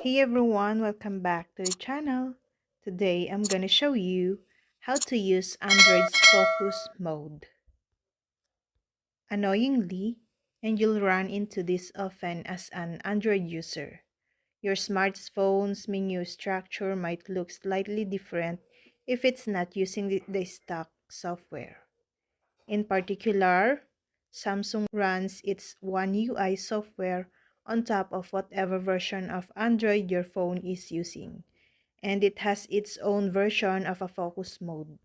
Hey everyone, welcome back to the channel. Today I'm gonna show you how to use Android's focus mode. Annoyingly, and you'll run into this often as an Android user, your smartphone's menu structure might look slightly different if it's not using the stock software. In particular, Samsung runs its One UI software on top of whatever version of Android your phone is using, and it has its own version of a focus mode.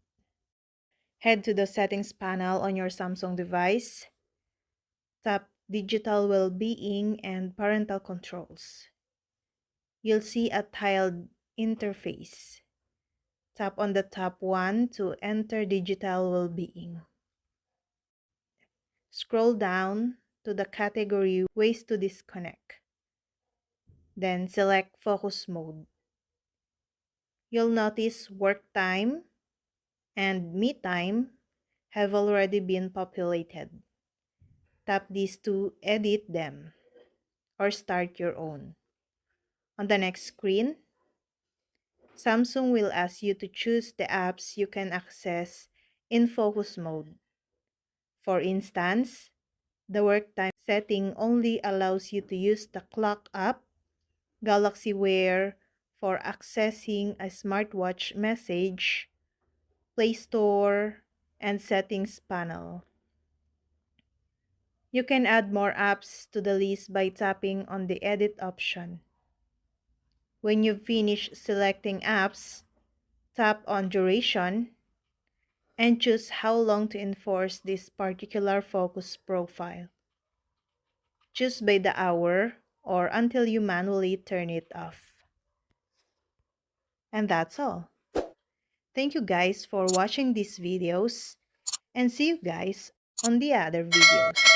Head to the settings panel on your Samsung device, tap Digital Well-being and Parental Controls. You'll see a tiled interface. Tap on the top one to enter Digital Well-being. Scroll down to the category Ways to Disconnect. Then select Focus Mode. You'll notice Work Time and Me Time have already been populated. Tap these to edit them or start your own. On the next screen, Samsung will ask you to choose the apps you can access in focus mode. For instance, the work time setting only allows you to use the clock app, Galaxy Wear for accessing a smartwatch message, Play Store, and Settings panel. You can add more apps to the list by tapping on the Edit option. When you finish selecting apps, tap on Duration and choose how long to enforce this particular focus profile. Choose by the hour or until you manually turn it off. And that's all. Thank you guys for watching these videos and see you guys on the other videos.